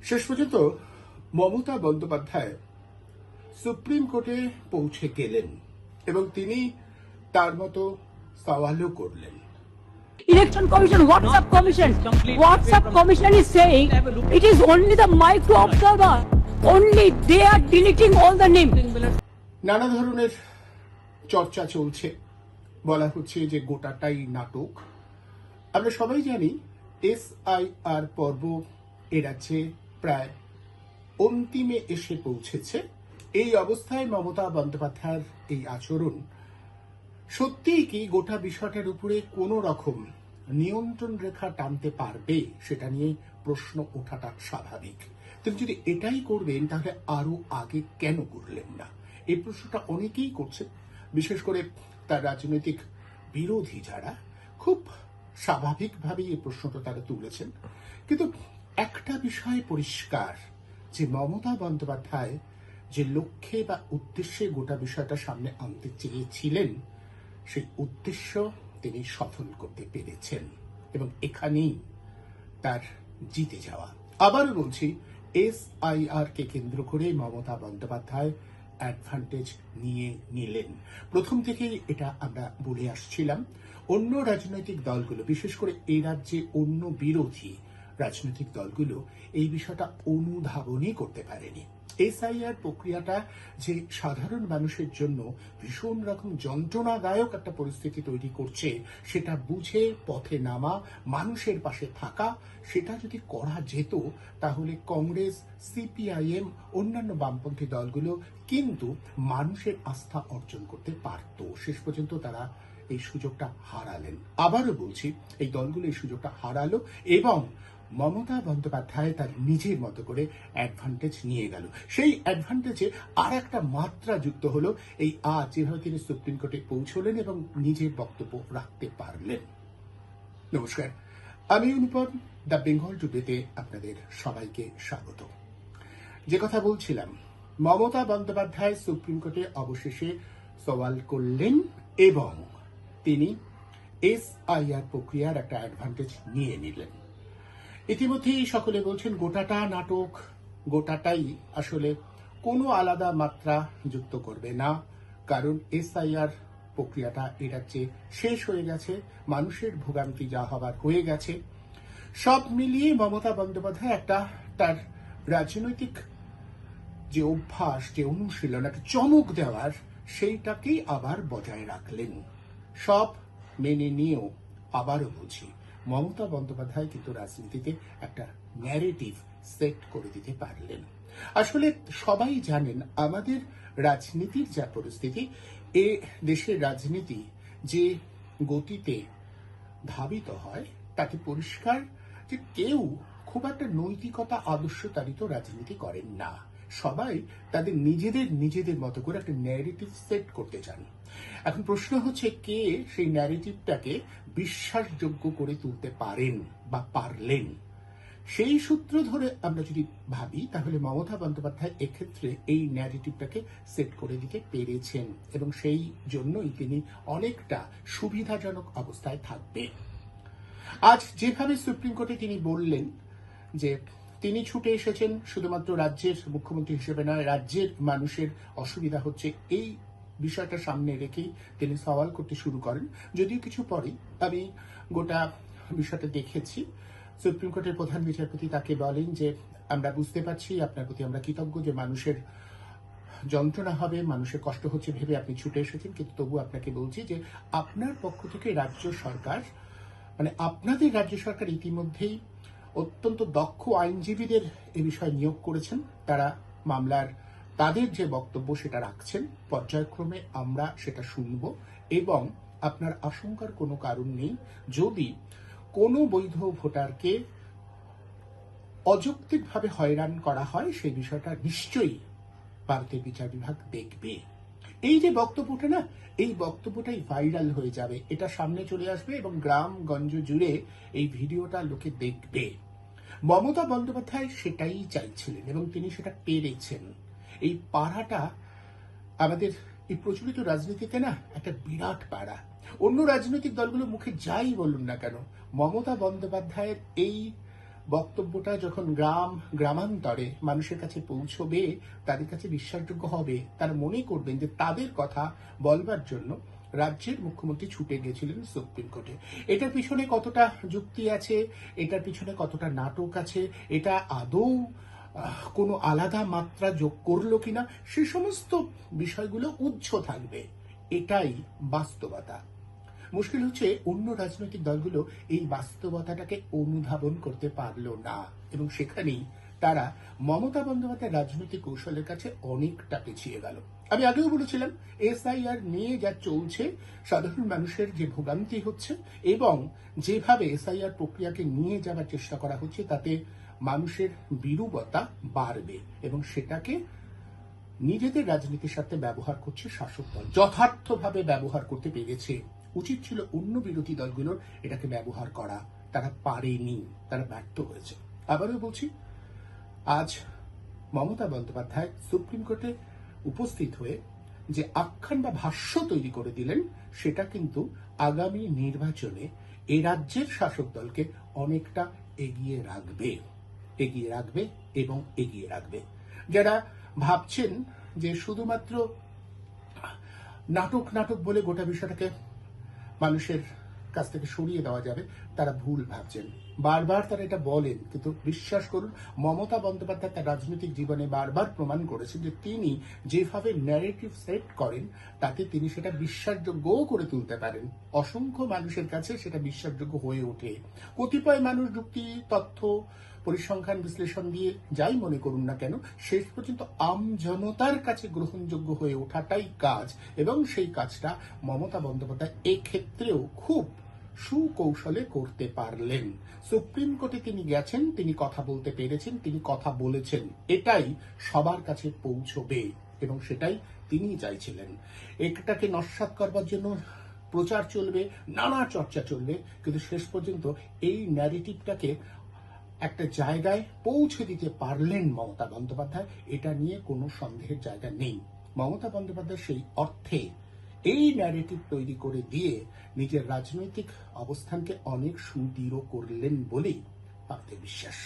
শেষ পর্যন্ত মমতা বন্দ্যোপাধ্যায় সুপ্রিম কোর্টে পৌঁছে গেলেন এবং তিনি তার মতো সওয়ালও করলেন। Election Commission, WhatsApp Commission is saying it is only the micro observer. Only they are deleting all the names. নানা ধরনের চর্চা চলছে, বলা হচ্ছে যে গোটাটাই নাটক। আমরা সবাই জানি SIR পর্ব এ রাজ্যে প্রায় অন্তিমে এসে পৌঁছেছে। এই অবস্থায় মমতা বন্দ্যোপাধ্যায়ের এই আচরণ সত্যিই কি গোটা বিষয়টার উপরে কোনো রকম নিয়ন্ত্রণ রেখা টানতে পারবে, সেটা নিয়ে প্রশ্ন ওঠাটা স্বাভাবিক। তিনি যদি এটাই করবেন তাহলে আরো আগে কেন করলেন না, এই প্রশ্নটা অনেকেই করছেন, বিশেষ করে তার রাজনৈতিক বিরোধী যারা খুব স্বাভাবিকভাবেই এই প্রশ্নটা তারা তুলেছেন। কিন্তু একটা বিষয় পরিষ্কার যে মমতা বন্দ্যোপাধ্যায় যে লক্ষ্যে বা উদ্দেশ্যে গোটা বিষয়টা সামনে আনতে চেয়েছিলেন সেই উদ্দেশ্য তিনি সফল করতে পেরেছেন এবং এখানেই তার জিতে যাওয়া। আবারও বলছি, SIR কে কেন্দ্র করে মমতা বন্দ্যোপাধ্যায় অ্যাডভান্টেজ নিয়ে নিলেন। প্রথম থেকেই এটা আমরা বলে আসছিলাম। অন্য রাজনৈতিক দলগুলো, বিশেষ করে এই রাজ্যে অন্য বিরোধী রাজনৈতিক দলগুলো এই বিষয়টা অনুধাবনই করতে পারেনি। SIR প্রক্রিয়াটা যে সাধারণ মানুষের জন্য ভীষণ রকম যন্ত্রণাদায়ক একটা পরিস্থিতি তৈরি করছে, সেটা বুঝে পথে নামা, মানুষের পাশে থাকা, সেটা যদি করা যেত তাহলে কংগ্রেস, CPIM, অন্যান্য বামপন্থী দলগুলো কিন্তু মানুষের আস্থা অর্জন করতে পারত। শেষ পর্যন্ত তারা এই সুযোগটা হারালেন। আবারও বলছি, এই দলগুলো এই সুযোগটা হারালো এবং মমতা বন্দ্যোপাধ্যায় তার নিজের মতো করে অ্যাডভান্টেজ নিয়ে গেল। সেই অ্যাডভান্টেজে আর একটা মাত্রা যুক্ত হলো এই আজ যেভাবে তিনি সুপ্রিম কোর্টে পৌঁছলেন এবং নিজের বক্তব্য রাখতে পারলেন। নমস্কার, আমি অনুপম, দ্য বেঙ্গল টুডেতে আপনাদের সবাইকে স্বাগত। যে কথা বলছিলাম, মমতা বন্দ্যোপাধ্যায় সুপ্রিম কোর্টে অবশেষে সওয়াল করলেন এবং তিনি SIR প্রক্রিয়ার একটা অ্যাডভান্টেজ নিয়ে নিলেন। ইতিমধ্যেই সকলে বলছেন গোটাটা নাটক, গোটাটাই আসলে কোনো আলাদা মাত্রা যুক্ত করবে না, কারণ SIR প্রক্রিয়াটা এ রাজ্যে শেষ হয়ে গেছে, মানুষের ভোগান্তি যা হবার হয়ে গেছে। সব মিলিয়ে মমতা বন্দ্যোপাধ্যায় একটা তার রাজনৈতিক যে অভ্যাস, যে অনুশীলন, একটা চমক দেওয়ার, সেইটাকেই আবার বজায় রাখলেন। সব মেনে নিয়েও আবারও বলছি, মমতা বন্দ্যোপাধ্যায় কিন্তু রাজনীতিতে একটা ন্যারেটিভ সেট করে দিতে পারলেন। আসলে সবাই জানেন আমাদের রাজনীতির যা পরিস্থিতি, এ দেশের রাজনীতি যে গতিতে ধাবিত হয় তাতে পরিষ্কার যে কেউ খুব একটা নৈতিকতা আদর্শ তাড়িত রাজনীতি করেন না। সবাই তাদের নিজেদের মতো করে একটা ন্যারেটিভ সেট করতে চান। এখন প্রশ্ন হচ্ছে কে সেই ন্যারেটিভটাকে বিশ্বাসযোগ্য করে তুলতে পারেন বা পারলেন। সেই সূত্র ধরে আমরা যদি ভাবি তাহলে মমতা বন্দ্যোপাধ্যায় এক্ষেত্রে এই ন্যারেটিভটাকে সেট করে দিতে পেরেছেন এবং সেই জন্যই তিনি অনেকটা সুবিধাজনক অবস্থায় থাকবে। আজ যেভাবে সুপ্রিম কোর্টে তিনি বললেন যে তিনি ছুটে এসেছেন শুধুমাত্র রাজ্যের মুখ্যমন্ত্রী হিসেবে নয়, রাজ্যের মানুষের অসুবিধা হচ্ছে এই বিষয়টা সামনে রেখেই তিনি সওয়াল করতে শুরু করেন। যদিও কিছু পরেই আমি গোটা বিষয়টা দেখেছি, সুপ্রিম কোর্টের প্রধান বিচারপতি তাকে বলেন যে আমরা বুঝতে পারছি, আপনার প্রতি আমরা কৃতজ্ঞ যে মানুষের যন্ত্রণা হবে, মানুষের কষ্ট হচ্ছে ভেবে আপনি ছুটে এসেছেন, কিন্তু তবু আপনাকে বলছি যে আপনার পক্ষ থেকে রাজ্য সরকার, মানে আপনাদের রাজ্য সরকার ইতিমধ্যেই অত্যন্ত দক্ষ আইনজীবীদের এ বিষয়ে নিয়োগ করেছেন। তারা মামলার তাদের যে বক্তব্য সেটা রাখছেন, পর্যায়ক্রমে আমরা সেটা শুনব এবং আপনার আশঙ্কার কোনো কারণ নেই। যদি কোনো বৈধ ভোটারকে অযৌক্তিকভাবে হয়রান করা হয় সেই বিষয়টা নিশ্চয়ই ভারতের বিচার বিভাগ দেখবে। এই যে বক্তব্যটা না, এই বক্তব্যটাই ভাইরাল হয়ে যাবে, এটা সামনে চলে আসবে এবং গ্রামগঞ্জ জুড়ে এই ভিডিওটা লোকে দেখবে। মমতা বন্দ্যোপাধ্যায় সেটাই চাইছিলেন এবং তিনি সেটা পেরেছেন। এই পাড়াটা আমাদের এই প্রচলিত রাজনীতিতে না একটা বিরাট পাড়া। অন্য রাজনৈতিক দলগুলো মুখে যাই বলুন না কেন, মমতা বন্দ্যোপাধ্যায়ের এই বক্তব্যটা যখন গ্রামান্তরে মানুষের কাছে পৌঁছবে, তাদের কাছে বিশ্বাসযোগ্য হবে, তারা মনে করবেন যে তাদের কথা বলবার জন্য রাজ্যের মুখ্যমন্ত্রী ছুটে গেছিলেন সুপ্রিম কোর্টে। এটার পিছনে কতটা যুক্তি আছে, এটার পিছনে কতটা নাটক আছে, এটা আদৌ কোনো আলাদা মাত্রা যোগ করলো কিনা, সে সমস্ত বিষয়গুলো উচ্চ থাকবে। এটাই বাস্তবতা। মুশকিল হচ্ছে অন্য রাজনৈতিক দলগুলো এই বাস্তবতাটাকে অনুধাবন করতে পারলো না, এবং সেখানেই তারা মমতা বন্দ্যোপাধ্যায়ের রাজনৈতিক কৌশলের কাছে অনেকটা পিছিয়ে গেল। আমি আগেও বলেছিলাম, এসআইআর নিয়ে যা চলছে, সাধারণ মানুষের যে ভোগান্তি হচ্ছে এবং যেভাবে এসআইআর প্রক্রিয়াকে নিয়ে যাওয়ার চেষ্টা করা হচ্ছে, তাতে মানুষের বিরূপতা বাড়বে এবং সেটাকে নিজেদের রাজনীতির সাথে ব্যবহার করছে শাসক দল। যথার্থভাবে ব্যবহার করতে পেরেছে। উচিত ছিল অন্য বিরোধী দলগুলোর এটাকে ব্যবহার করা, তারা পারেনি, তারা ব্যর্থ হয়েছে। আবারও বলছি, আজ মমতা বন্দ্যোপাধ্যায় সুপ্রিম কোর্টে উপস্থিত হয়ে যে আখ্যান বা ভাষ্য তৈরি করে দিলেন, সেটা কিন্তু আগামী নির্বাচনে এই রাজ্যের শাসক দলকে অনেকটা এগিয়ে রাখবে এবং এগিয়ে রাখবে। যারা ভাবছেন যে শুধুমাত্র নাটক বলে গোটা বিষয়টাকে মানুষের কাছ থেকে সরিয়ে দেওয়া যাবে, তারা ভুল ভাবছেন। বারবার তারা এটা বলেন, কিন্তু বিশ্বাস করুন, মমতা বন্দ্যোপাধ্যায় তার রাজনৈতিক জীবনে বারবার প্রমাণ করেছেন যে তিনি যেভাবে ন্যারেটিভ সেট করেন, তাতে তিনি সেটা বিশ্বাসযোগ্যও করে তুলতে পারেন। অসংখ্য মানুষের কাছে সেটা বিশ্বাসযোগ্য হয়ে ওঠে। কতিপয় মানুষ যুক্তি, তথ্য, পরিসংখ্যান বিশ্লেষণ দিয়ে যাই মনে করুন না কেন, শেষ পর্যন্ত আমজনতার কাছে গ্রহণযোগ্য হয়ে ওঠাটাই কাজ, এবং সেই কাজটা মমতা বন্দ্যোপাধ্যায় এক্ষেত্রেও খুব সুকৌশলে করতে পারলেন। সুপ্রিম কোর্টে তিনি গেছেন, তিনি কথা বলতে পেরেছেন, তিনি কথা বলেছেন, এটাই সবার কাছে পৌঁছবে এবং সেটাই তিনি চাইছিলেন। এটাকে নস্যাৎ করবার জন্য প্রচার চলবে, নানা চর্চা চলবে, কিন্তু শেষ পর্যন্ত এই ন্যারেটিভটাকে একটা জায়গায় পৌঁছে দিতে পারলেন মমতা বন্দ্যোপাধ্যায়, এটা নিয়ে কোনো সন্দেহের জায়গা নেই। মমতা বন্দ্যোপাধ্যায় সেই অর্থে এই ন্যারেটিভ তৈরি করে দিয়ে নিজের রাজনৈতিক অবস্থানকে অনেক সুদৃঢ় করলেন বলেই আমাদের বিশ্বাস।